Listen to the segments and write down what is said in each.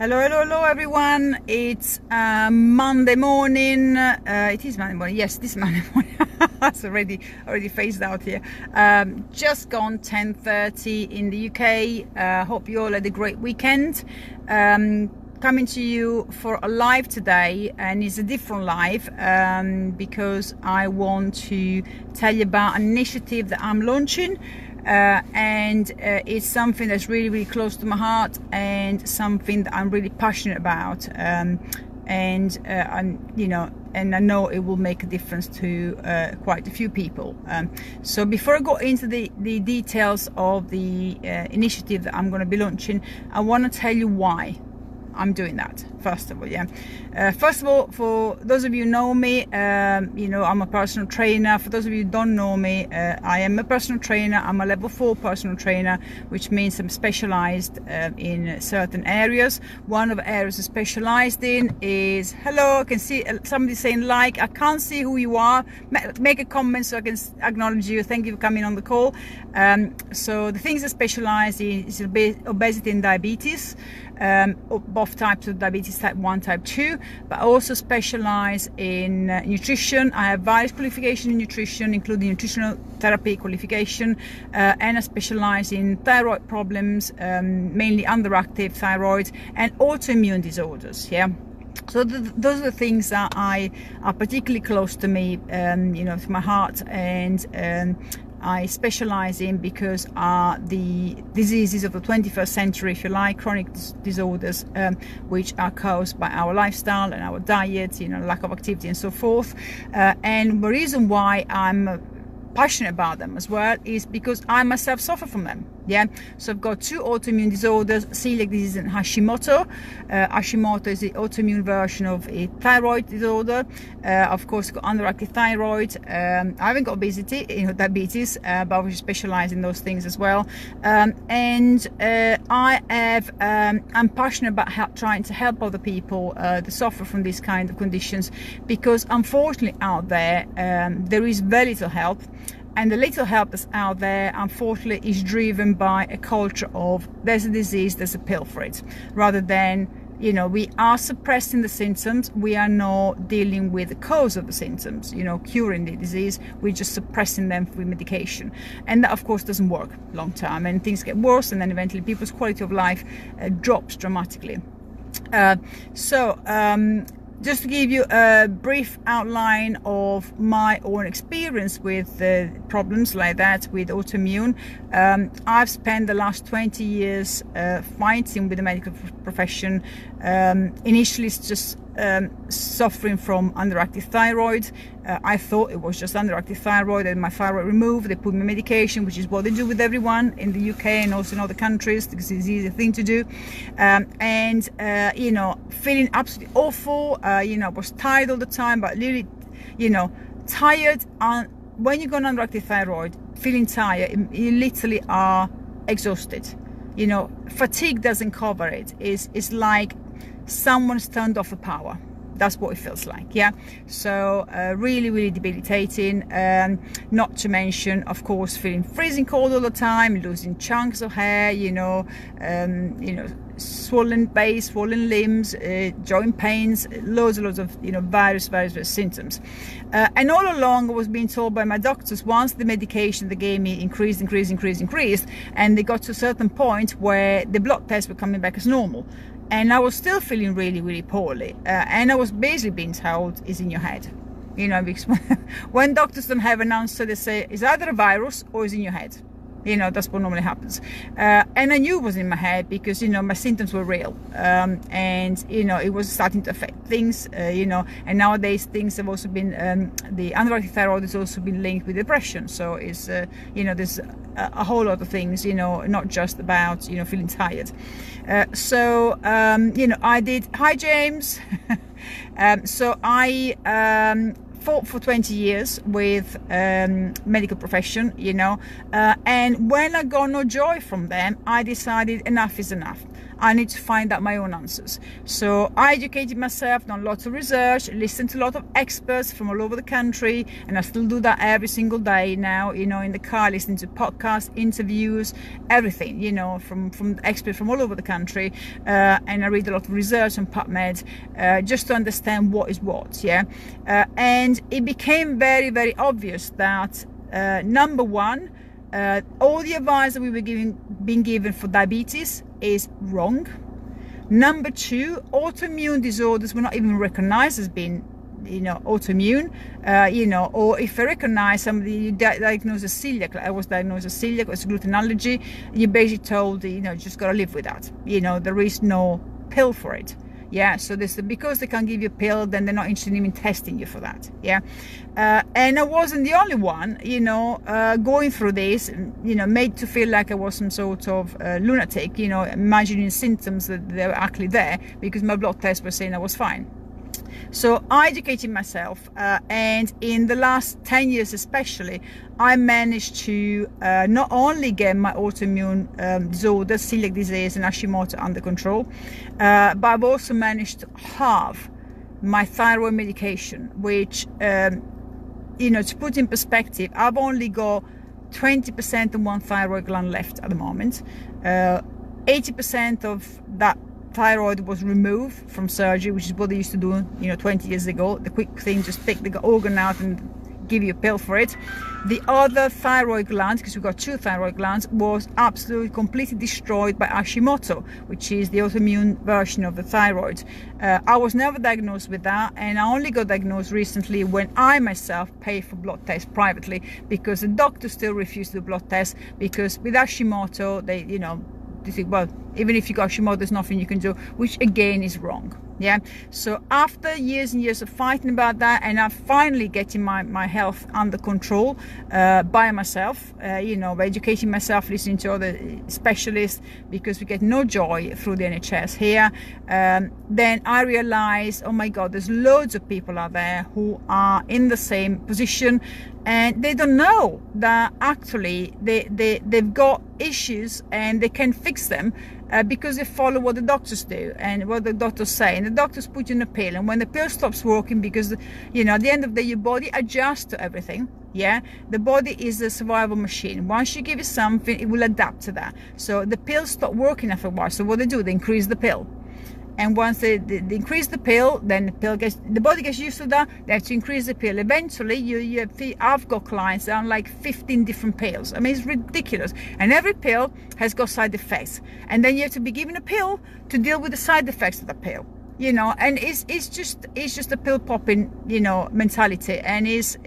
Hello everyone. It's Monday morning. It is Monday morning. Yes, this Monday morning. It's already phased out here. Just gone 10:30 in the UK. Hope you all had a great weekend. Coming to you for a live today, and it's a different live because I want to tell you about an initiative that I'm launching. And it's something that's really close to my heart and something that I'm really passionate about, and I know it will make a difference to quite a few people. So before I go into the details of the initiative that I'm going to be launching, I want to tell you why I'm doing that. First of all, for those of you who know me, I'm a personal trainer. For those of you who don't know me, I am a personal trainer. I'm a level 4 personal trainer, which means I'm specialized in certain areas. One of the areas I'm specialized in is, hello, I can see somebody saying like, I can't see who you are. Make a comment so I can acknowledge you. Thank you for coming on the call. So the things I specialize in is obesity and diabetes, both types of diabetes, type 1, type 2, but I also specialize in nutrition. I have various qualifications in nutrition, including nutritional therapy qualification, and I specialize in thyroid problems, mainly underactive thyroid and autoimmune disorders. So those are the things that are particularly close to me, to my heart, and I specialize in because the diseases of the 21st century, if you like, chronic disorders, which are caused by our lifestyle and our diet, lack of activity and so forth. And the reason why I'm passionate about them as well is because I myself suffer from them. So I've got 2 autoimmune disorders, celiac disease and Hashimoto. Hashimoto is the autoimmune version of a thyroid disorder. Of course, got underactive thyroid. I haven't got obesity, diabetes, but I specialize in those things as well. I'm passionate about trying to help other people that suffer from these kind of conditions, because unfortunately out there, there is very little help. And the little help that's out there, unfortunately, is driven by a culture of there's a disease, there's a pill for it, rather than, we are suppressing the symptoms. We are not dealing with the cause of the symptoms, curing the disease. We're just suppressing them with medication. And that, of course, doesn't work long term, and things get worse, and then eventually people's quality of life drops dramatically. Just to give you a brief outline of my own experience with problems like that with autoimmune, I've spent the last 20 years fighting with the medical profession. Initially, it's just suffering from underactive thyroid. I thought it was just underactive thyroid and my thyroid removed. They put me medication, which is what they do with everyone in the UK and also in other countries, because it's an easy thing to do. Feeling absolutely awful. I was tired all the time, but really, tired. When you go on underactive thyroid, feeling tired, you literally are exhausted. Fatigue doesn't cover it. It's like someone's turned off the power. That's what it feels like. So really debilitating. Not to mention, of course, feeling freezing cold all the time, losing chunks of hair, swollen base, swollen limbs, joint pains, loads of various symptoms. And all along I was being told by my doctors, once the medication they gave me increased, and they got to a certain point where the blood tests were coming back as normal, and I was still feeling really poorly, and I was basically being told it's in your head. Because when doctors don't have an answer, they say it's either a virus or it's in your head. That's what normally happens. And I knew it was in my head because, my symptoms were real. And it was starting to affect things, and nowadays things have also been, the underactive thyroid has also been linked with depression. So it's, there's a whole lot of things, not just about, feeling tired. I did, hi James. So I fought for 20 years with medical profession, and when I got no joy from them, I decided enough is enough. I need to find out my own answers. So I educated myself, done lots of research, listened to a lot of experts from all over the country, and I still do that every single day now, in the car, listening to podcasts, interviews, everything, from experts from all over the country, and I read a lot of research on PubMed, just to understand what is what, and it became very, very obvious that number one, all the advice that we were being given for diabetes is wrong. Number two, autoimmune disorders were not even recognized as being, autoimmune, or if I recognize somebody diagnosed as celiac, like I was diagnosed as celiac, it's gluten allergy, you're basically told, just gotta live with that. There is no pill for it. So this, because they can't give you a pill, then they're not interested in even testing you for that. And I wasn't the only one, going through this, made to feel like I was some sort of lunatic, imagining symptoms that they were actually there because my blood tests were saying I was fine. So I educated myself, and in the last 10 years especially, I managed to not only get my autoimmune disorders, celiac disease and Hashimoto under control, but I've also managed to halve my thyroid medication, which, to put in perspective, I've only got 20% of one thyroid gland left at the moment. 80% of that thyroid was removed from surgery, which is what they used to do 20 years ago. The quick thing, just take the organ out and give you a pill for it. The other thyroid gland, because we've got two thyroid glands, was absolutely completely destroyed by Hashimoto, which is the autoimmune version of the thyroid. I was never diagnosed with that, and I only got diagnosed recently when I myself pay for blood tests privately, because the doctor still refused to do blood tests, because with Hashimoto they think, well, even if you got Hashimoto, there's nothing you can do, which again is wrong. So after years and years of fighting about that, and I'm finally getting my health under control by myself, by educating myself, listening to other specialists, because we get no joy through the NHS here, then I realized, oh my God, there's loads of people out there who are in the same position, and they don't know that actually they've got issues and they can fix them, because they follow what the doctors do and what the doctors say, and the doctors put you in a pill, and when the pill stops working, because at the end of the day your body adjusts to everything. The body is a survival machine. Once you give it something, it will adapt to that. So the pills stop working after a while, so what they do, they increase the pill. And once they increase the pill, then the body gets used to that. They have to increase the pill. Eventually, I've got clients that are on like 15 different pills. I mean, it's ridiculous. And every pill has got side effects. And then you have to be given a pill to deal with the side effects of the pill. And it's just a pill popping, mentality, and is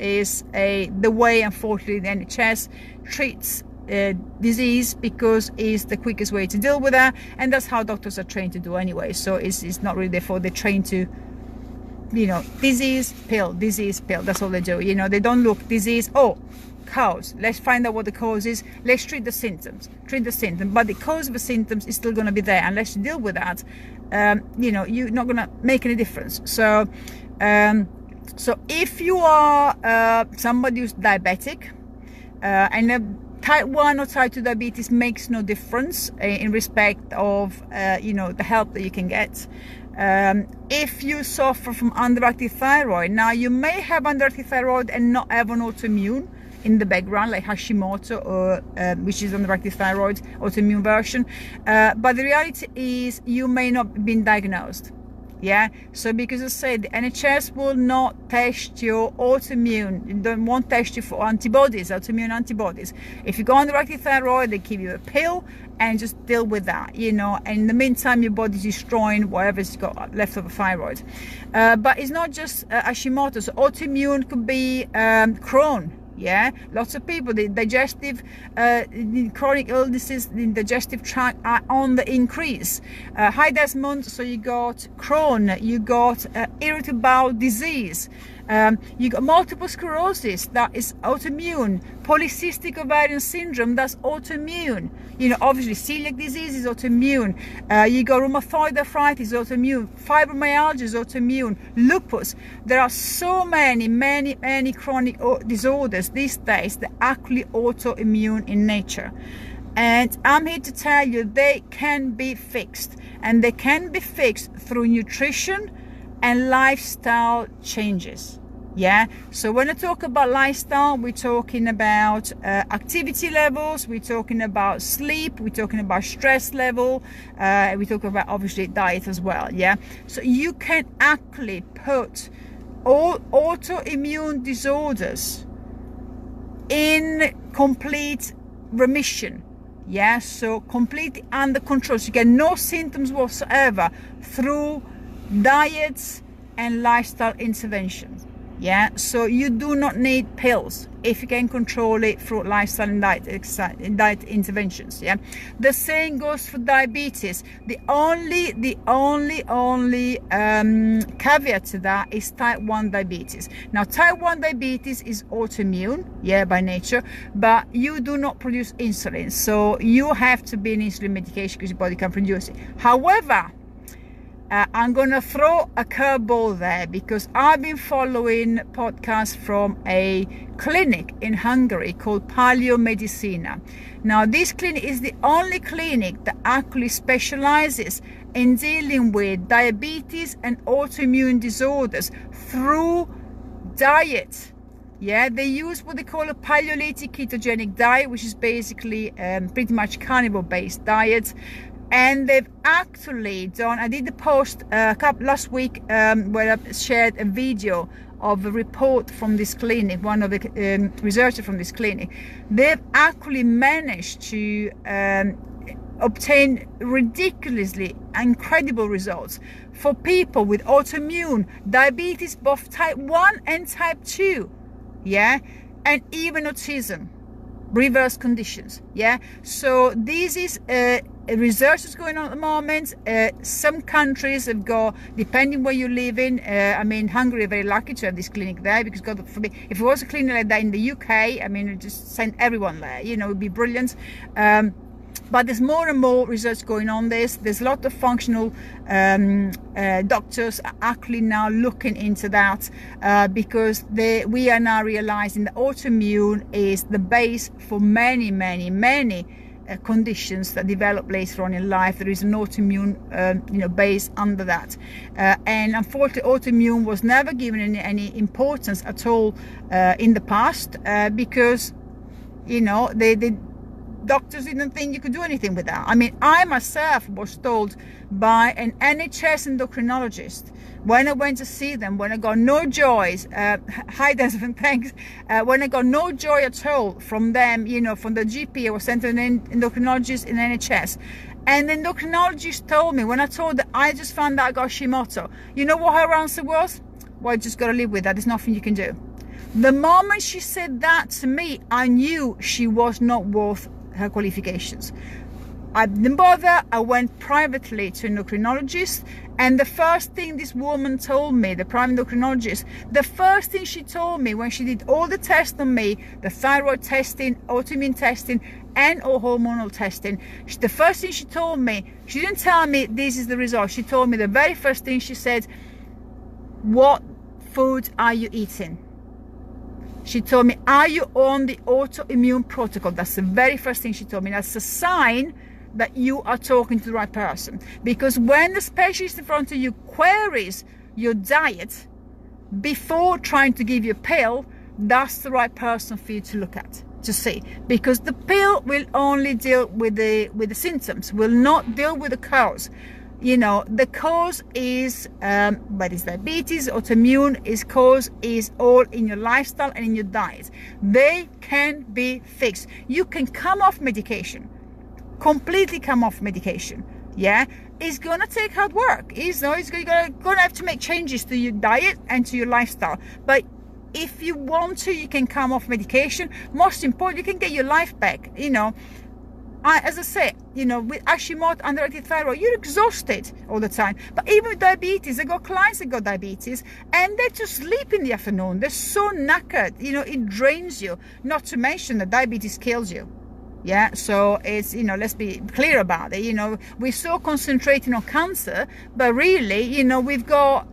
the way, unfortunately, the NHS treats disease, because it's the quickest way to deal with that, and that's how doctors are trained to do anyway. So it's not really therefore they're trained to, disease pill, that's all they do. They don't look disease, cause, let's find out what the cause is, let's treat the symptoms, but the cause of the symptoms is still going to be there. Unless you deal with that, you're not going to make any difference. So if you are somebody who's diabetic, and type 1 or type 2 diabetes makes no difference in respect of the help that you can get. If you suffer from underactive thyroid, now you may have underactive thyroid and not have an autoimmune in the background, like Hashimoto, or which is underactive thyroid, autoimmune version, but the reality is you may not have been diagnosed. So because I said, the NHS will not test your autoimmune, they won't test you for antibodies, autoimmune antibodies. If you go on the underactive thyroid, they give you a pill and just deal with that, and in the meantime your body's destroying whatever's got left of a thyroid. But it's not just Hashimoto. So autoimmune could be Crohn. Lots of people, the digestive, chronic illnesses in digestive tract are on the increase. Hi Desmond. So you got Crohn, you got irritable bowel disease, You got multiple sclerosis, that is autoimmune. Polycystic ovarian syndrome, that's autoimmune. You know, obviously celiac disease is autoimmune. You got rheumatoid arthritis, autoimmune. Fibromyalgia is autoimmune. Lupus. There are so many chronic disorders these days that are actually autoimmune in nature. And I'm here to tell you they can be fixed. And they can be fixed through nutrition and lifestyle changes. Yeah, so when I talk about lifestyle, we're talking about activity levels, we're talking about sleep, we're talking about stress level, we talk about obviously diet as well. Yeah, so you can actually put all autoimmune disorders in complete remission. Yeah, so completely under control, so you get no symptoms whatsoever through diets and lifestyle interventions. Yeah, so you do not need pills if you can control it through lifestyle and diet interventions. Yeah, the same goes for diabetes. The only caveat to that is type 1 diabetes. Now, type 1 diabetes is autoimmune, yeah, by nature, but you do not produce insulin, so you have to be on insulin medication because your body can produce it. However, I'm going to throw a curveball there, because I've been following podcasts from a clinic in Hungary called Paleomedicina. Now, this clinic is the only clinic that actually specializes in dealing with diabetes and autoimmune disorders through diet. Yeah, they use what they call a Paleolithic ketogenic diet, which is basically pretty much carnivore-based diet. And they've actually done, I did the post last week where I shared a video of a report from this clinic, one of the researchers from this clinic. They've actually managed to obtain ridiculously incredible results for people with autoimmune diabetes, both type 1 and type 2, yeah, and even autism, reverse conditions. Yeah, so this is research is going on at the moment. Some countries have got, depending where you live in, I mean, Hungary are very lucky to have this clinic there, because God forbid, if it was a clinic like that in the UK, I mean, it just send everyone there, you know, it would be brilliant. But there's more and more research going on this. There's a lot of functional doctors are actually now looking into that, because we are now realizing that autoimmune is the base for many conditions that develop later on in life. There is an autoimmune base under that, and unfortunately autoimmune was never given any importance at all in the past, because the doctors didn't think you could do anything with that. I mean, I myself was told by an NHS endocrinologist when I went to see them, when I got no joys, hi Desmond, thanks, when I got no joy at all from them, from the GP, I was sent to an endocrinologist in NHS, and the endocrinologist told me, when I told her I just found out I got Hashimoto, you know what her answer was? Well, you just got to live with that, there's nothing you can do. The moment she said that to me, I knew she was not worth her qualifications. I didn't bother. I went privately to an endocrinologist, and the first thing this woman told me, the private endocrinologist, the first thing she told me when she did all the tests on me, the thyroid testing, autoimmune testing, and all hormonal testing, the first thing she told me, she didn't tell me this is the result. She told me the very first thing, she said, what food are you eating? She told me, are you on the autoimmune protocol? That's the very first thing she told me. That's a sign that you are talking to the right person. Because when the specialist in front of you queries your diet before trying to give you a pill, that's the right person for you to look at, to see. Because the pill will only deal with the symptoms, will not deal with the cause. The cause is whether it's diabetes, autoimmune, cause is all in your lifestyle and in your diet. They can be fixed. You can come off medication, completely come off medication. Yeah, it's gonna take hard work. You're gonna have to make changes to your diet and to your lifestyle. But if you want to, you can come off medication. Most important, you can get your life back. As I say, you know, with Hashimoto, underactive thyroid, you're exhausted all the time. But even with diabetes, I got clients that got diabetes and they just sleep in the afternoon. They're so knackered, you know, it drains you. Not to mention that diabetes kills you. Yeah, so it's, you know, let's be clear about it. You know, we're so concentrating on cancer, but really, you know, we've got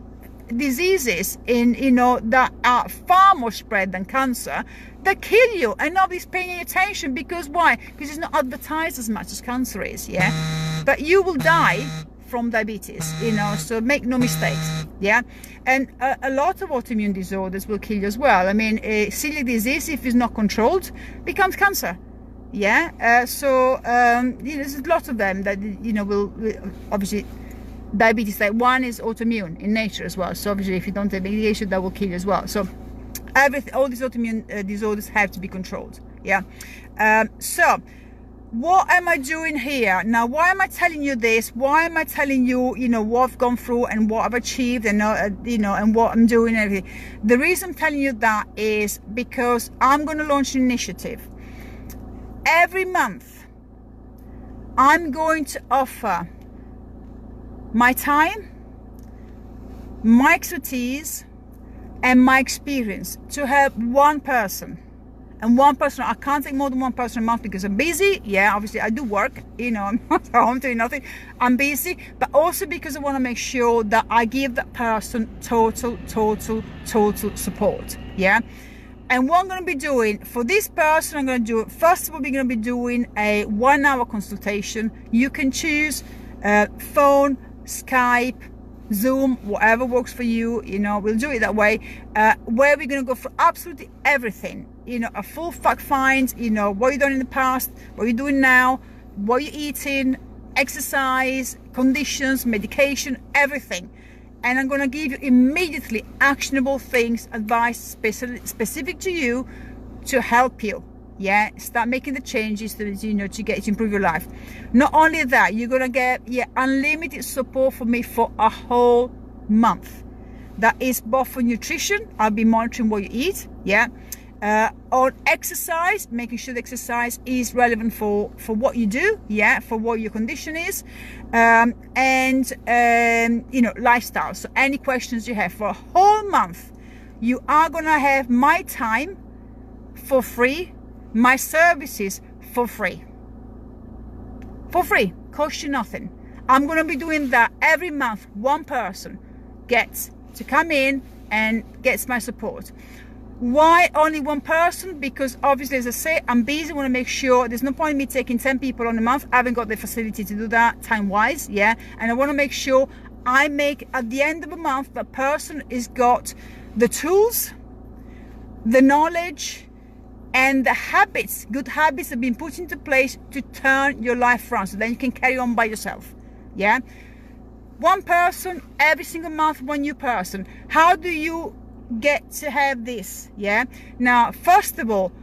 diseases in, you know, that are far more spread than cancer that kill you, and nobody's paying any attention. Because why? Because it's not advertised as much as cancer is. Yeah, but you will die from diabetes, you know, so make no mistakes. Yeah, and a lot of autoimmune disorders will kill you as well. I mean, celiac disease, if it's not controlled, becomes cancer. Yeah, so you know, there's a lot of them that, you know, will obviously. Diabetes type 1 is autoimmune in nature as well, so obviously if you don't take medication, that will kill you as well. So all these autoimmune disorders have to be controlled. Yeah, so what am I doing here now? Why am I telling you this? Why am I telling you, you know, what I've gone through and what I've achieved, and you know, and what I'm doing and everything? The reason I'm telling you that is because I'm going to launch an initiative. Every month I'm going to offer my time, my expertise, and my experience to help one person. And one person, I can't take more than one person a month because I'm busy. Yeah, obviously I do work, you know, I'm not home doing nothing. I'm busy, but also because I want to make sure that I give that person total support. Yeah. And what I'm going to be doing for this person, I'm going to do, first of all, we're going to be doing a 1-hour consultation. You can choose phone, Skype, Zoom, whatever works for you. You know, we'll do it that way, where we're going to go for absolutely everything, you know, a full fact find, you know, what you've done in the past, what you're doing now, what you're eating, exercise, conditions, medication, everything. And I'm going to give you immediately actionable things, advice specific to you to help you. Yeah, start making the changes to, you know, to improve your life. Not only that, you're gonna get unlimited support from me for a whole month. That is both for nutrition. I'll be monitoring what you eat. Yeah, on exercise, making sure the exercise is relevant for what you do. Yeah, for what your condition is, and you know, lifestyle. So any questions you have for a whole month, you are gonna have my time for free. My services for free, cost you nothing. I'm going to be doing that every month. One person gets to come in and gets my support. Why only one person? Because obviously, as I say, I'm busy. I want to make sure there's no point in me taking 10 people on a month. I haven't got the facility to do that time wise. Yeah, and I want to make sure I make at the end of the month that person has got the tools, the knowledge, and the habits, good habits have been put into place to turn your life around, so then you can carry on by yourself. Yeah, one person every single month, one new person. How do you get to have this? Yeah, now first of all,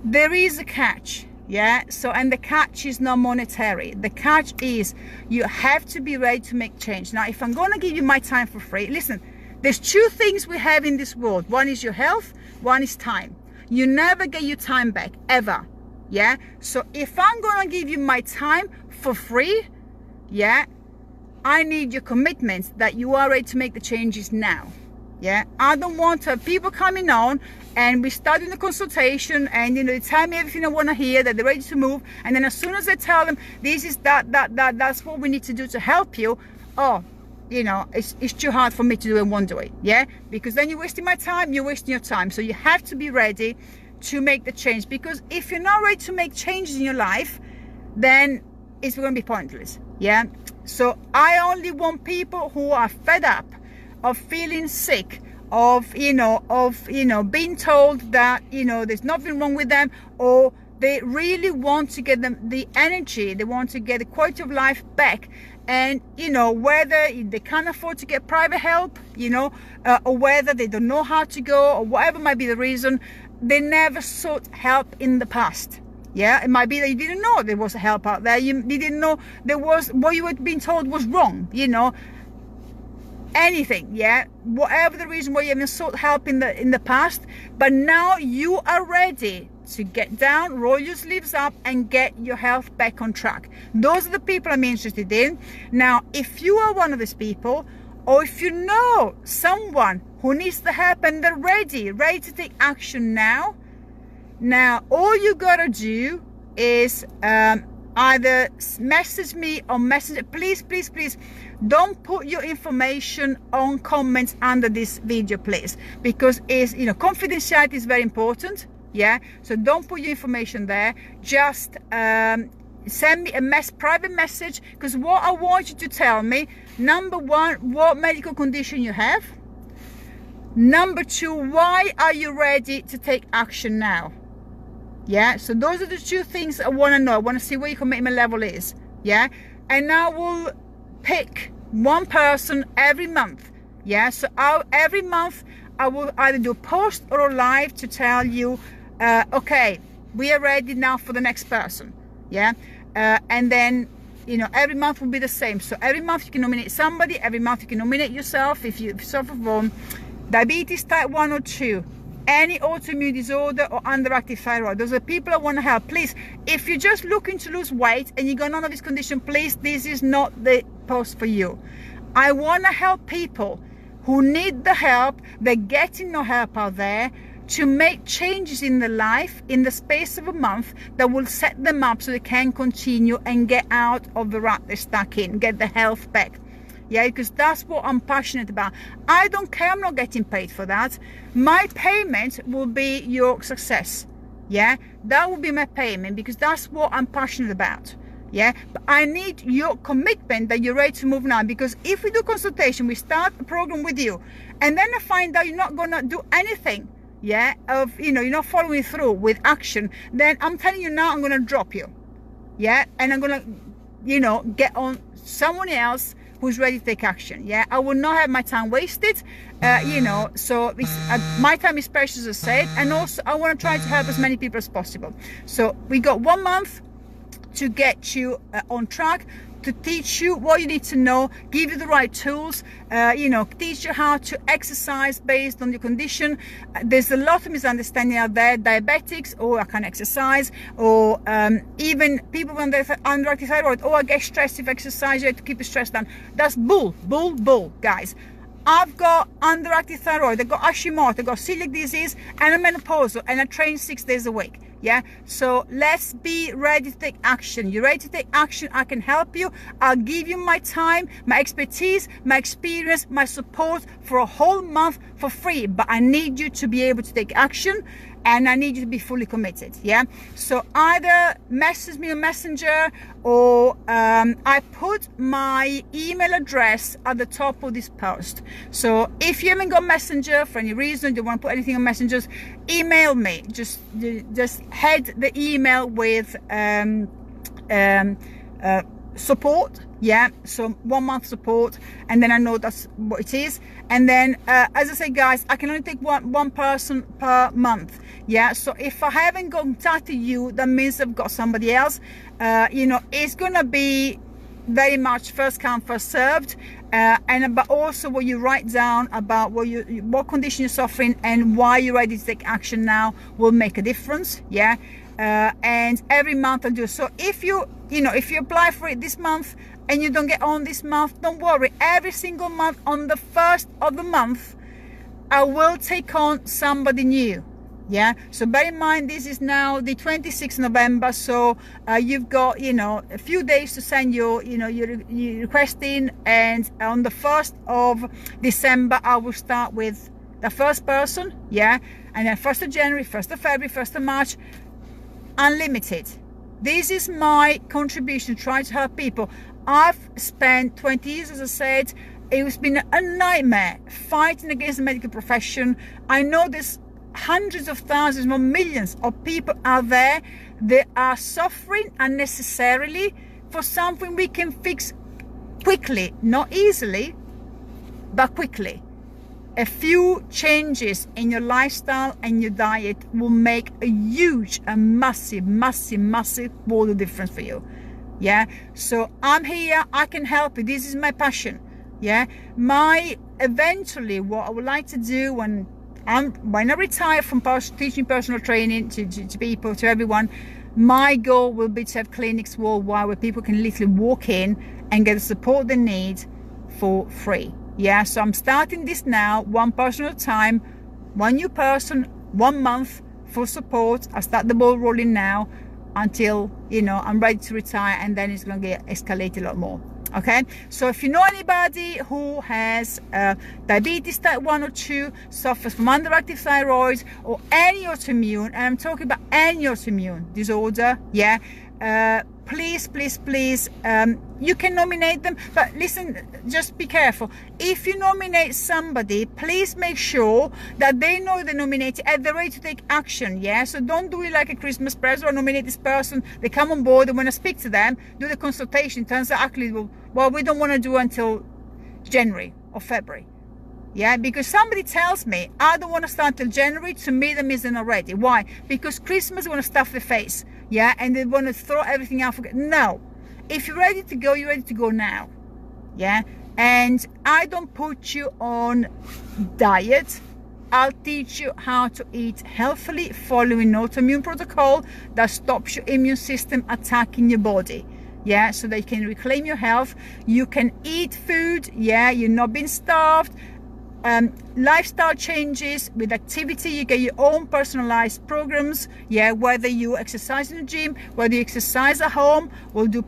there is a catch. Yeah, so, and the catch is not monetary. The catch is you have to be ready to make change. Now, if I'm going to give you my time for free, listen, there's two things we have in this world. One is your health, one is time. You never get your time back, ever. Yeah, so if I'm gonna give you my time for free, yeah, I need your commitment that you are ready to make the changes now. Yeah, I don't want to have people coming on and we start doing the consultation and, you know, they tell me everything I want to hear, that they're ready to move, and then as soon as I tell them this is that's what we need to do to help you, oh, you know, it's too hard for me to do and won't do it. Yeah, because then you're wasting my time, you're wasting your time. So you have to be ready to make the change, because if you're not ready to make changes in your life, then it's going to be pointless. Yeah, so I only want people who are fed up of feeling sick, of being told that, you know, there's nothing wrong with them, or they really want to get them the energy, they want to get the quality of life back. And, you know, whether they can't afford to get private help, you know, or whether they don't know how to go, or whatever might be the reason, they never sought help in the past. Yeah, it might be that you didn't know there was help out there. You didn't know there was, what you were being told was wrong, you know. anything, yeah, whatever the reason why you haven't sought help in the past, but now you are ready to get down, roll your sleeves up, and get your health back on track. Those are the people I'm interested in. Now, if you are one of these people, or if you know someone who needs the help and they're ready to take action now, all you gotta do is either message me or messenger. Please don't put your information on comments under this video, please, because it's, you know, confidentiality is very important. Yeah, so don't put your information there. Just send me a private message, because what I want you to tell me, number one, what medical condition you have. Number two, why are you ready to take action now? Yeah, so those are the two things I want to know. I want to see where your commitment level is. Yeah, and I will pick one person every month. Yeah, so every month I will either do a post or a live to tell you, okay, we are ready now for the next person. Yeah, and then, you know, every month will be the same. So every month you can nominate somebody. Every month you can nominate yourself if you suffer from diabetes type 1 or 2, any autoimmune disorder, or underactive thyroid. Those are people I want to help. Please, if you're just looking to lose weight and you got none of this condition, please, this is not the post for you. I want to help people who need the help. They're getting no help out there, to make changes in their life in the space of a month that will set them up so they can continue and get out of the rut they're stuck in, get the health back. Yeah, because that's what I'm passionate about. I don't care, I'm not getting paid for that. My payment will be your success. Yeah, that will be my payment, because that's what I'm passionate about. Yeah, but I need your commitment that you're ready to move now, because if we do consultation, we start a program with you, and then I find out you're not gonna do anything, yeah, you're not following through with action, then I'm telling you now, I'm gonna drop you. Yeah, and I'm gonna, get on someone else who's ready to take action. Yeah, I will not have my time wasted. So it's, my time is precious, as I said, and also I want to try to help as many people as possible. So we got 1 month to get you on track, to teach you what you need to know, give you the right tools, teach you how to exercise based on your condition. There's a lot of misunderstanding out there. Diabetics, oh, I can't exercise, or even people when they're underactive thyroid, oh, I get stressed if I exercise, you have to keep the stress down. That's bull, guys. I've got underactive thyroid, I've got Hashimoto, I've got celiac disease, and I'm menopausal, and I train 6 days a week. Yeah, so let's be ready to take action. You're ready to take action, I can help you. I'll give you my time, my expertise, my experience, my support for a whole month for free. But I need you to be able to take action, and I need you to be fully committed. Yeah, so either message me on Messenger, or I put my email address at the top of this post. So if you haven't got Messenger for any reason, you want to put anything on Messengers, email me. Just head the email with support. Yeah, so 1 month support, and then I know that's what it is. And then as I say, guys, I can only take one person per month. Yeah, so if I haven't contacted you, that means I've got somebody else. It's gonna be very much first come, first served. But also what you write down about what condition you're suffering and why you're ready to take action now will make a difference. Yeah, and every month I do. So if you apply for it this month and you don't get on this month, don't worry. Every single month, on the 1st of the month, I will take on somebody new. Yeah, so bear in mind, this is now the 26th November, so you've got a few days to send your request in, and on the 1st of December I will start with the first person. Yeah, and then 1st of January, 1st of February, 1st of March, unlimited. This is my contribution, trying to help people. I've spent 20 years, as I said. It's been a nightmare fighting against the medical profession. I know there's hundreds of thousands, more millions of people out there that are suffering unnecessarily for something we can fix quickly, not easily, but quickly. A few changes in your lifestyle and your diet will make a huge, a massive world of difference for you. Yeah, so I'm here, I can help you. This is my passion. Yeah, eventually what I would like to do when I retire from teaching personal training to people, to everyone, my goal will be to have clinics worldwide where people can literally walk in and get the support they need for free. Yeah, so I'm starting this now, one person at a time, one new person, 1 month for support. I start the ball rolling now until, you know, I'm ready to retire, and then it's going to get escalated a lot more. Okay, so if you know anybody who has diabetes type 1 or 2, suffers from underactive thyroid or any autoimmune, and I'm talking about any autoimmune disorder, yeah, please, you can nominate them. But listen, just be careful. If you nominate somebody, please make sure that they know they nominated and they're ready to take action. Yeah, so don't do it like a Christmas present or nominate this person, they come on board, and when I speak to them, do the consultation, turns out actually, well, we don't want to do until January or February. Yeah, because somebody tells me I don't want to start till January, to me them isn't already. Why? Because Christmas they want to stuff their face, yeah, and they want to throw everything out. No, if you're ready to go, you're ready to go now. Yeah, and I don't put you on diet. I'll teach you how to eat healthily, following an autoimmune protocol that stops your immune system attacking your body. Yeah, so that you can reclaim your health. You can eat food, yeah, you're not being starved. Lifestyle changes with activity, you get your own personalized programs, yeah, whether you exercise in the gym, whether you exercise at home, we'll do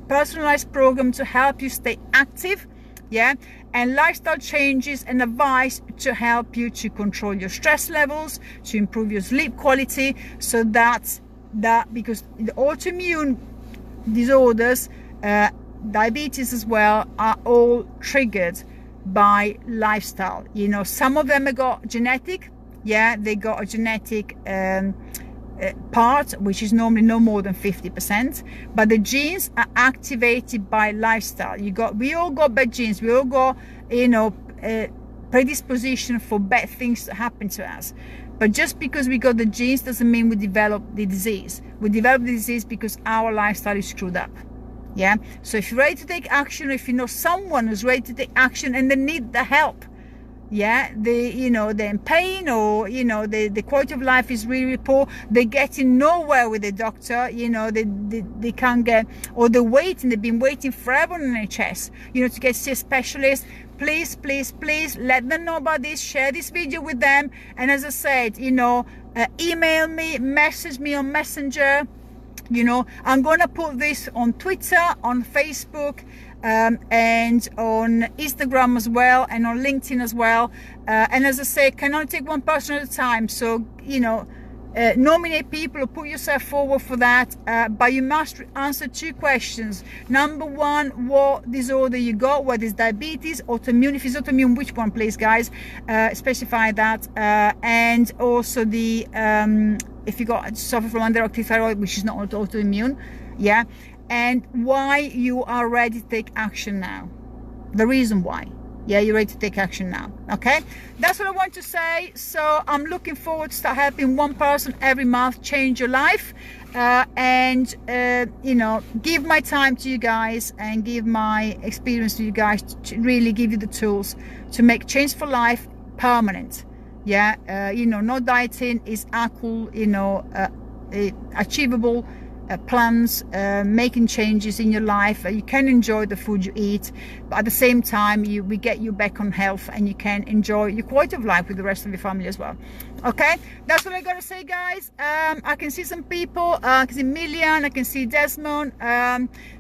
personalized program to help you stay active, yeah, and lifestyle changes and advice to help you to control your stress levels, to improve your sleep quality, so that because the autoimmune disorders, diabetes as well, are all triggered by lifestyle. You know, some of them have got genetic, yeah, they got a genetic part, which is normally no more than 50%, but the genes are activated by lifestyle. We all got bad genes, we all got, you know, predisposition for bad things to happen to us. But just because we got the genes doesn't mean we develop the disease. We develop the disease because our lifestyle is screwed up. Yeah, so if you're ready to take action, or if you know someone who's ready to take action and they need the help, yeah, you know, they're in pain, or, you know, the quality of life is really poor, they're getting nowhere with the doctor, you know, they can't get, or they've been waiting forever on NHS, you know, to get to see a specialist. Please let them know about this, share this video with them, and as I said, you know, email me, message me on Messenger. You know, I'm gonna put this on Twitter, on Facebook, and on Instagram as well, and on LinkedIn as well, and as I say, can only take one person at a time, so, you know, nominate people or put yourself forward for that, but you must answer 2 questions. Number 1, what disorder you got, whether it's diabetes, autoimmune. If it's autoimmune, which one, please, guys, specify that, and also the if you suffer from underactive thyroid, which is not autoimmune, yeah, and why you are ready to take action now, the reason why. Yeah, you're ready to take action now. Okay, that's what I want to say. So I'm looking forward to start helping one person every month change your life, and you know, give my time to you guys and give my experience to you guys to really give you the tools to make change for life permanent. Yeah, you know, no dieting is actual, you know, achievable plans, making changes in your life. You can enjoy the food you eat, but at the same time we get you back on health, and you can enjoy your quality of life with the rest of your family as well. Okay, that's what I gotta say, guys. I can see some people, I can see Millian, I can see Desmond,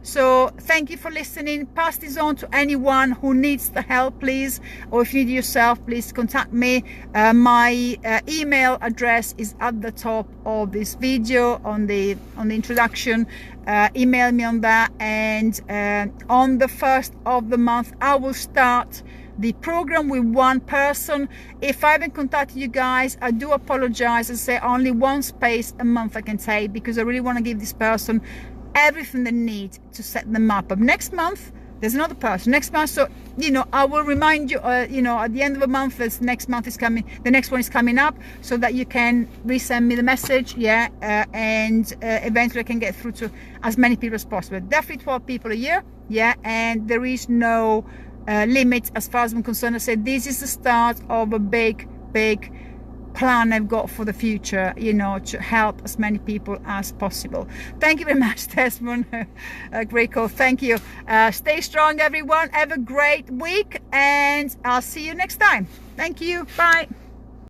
so thank you for listening. Pass this on to anyone who needs the help, please, or if you need it yourself, please contact me. My email address is at the top of this video on the introduction. Email me on that, and on the 1st of the month I will start the program with one person. If I haven't contacted you guys, I do apologize. I say only one space a month I can take, because I really want to give this person everything they need to set them up. But next month there's another person next month, so, you know, I will remind you, you know, at the end of the month, this next month is coming, the next one is coming up, so that you can resend me the message, yeah, and eventually I can get through to as many people as possible. Definitely 12 people a year, yeah, and there is no limit as far as I'm concerned. I said this is the start of a big plan I've got for the future, you know, to help as many people as possible. Thank you very much, Desmond. Great call. Thank you. Stay strong, everyone. Have a great week, and I'll see you next time. Thank you. Bye.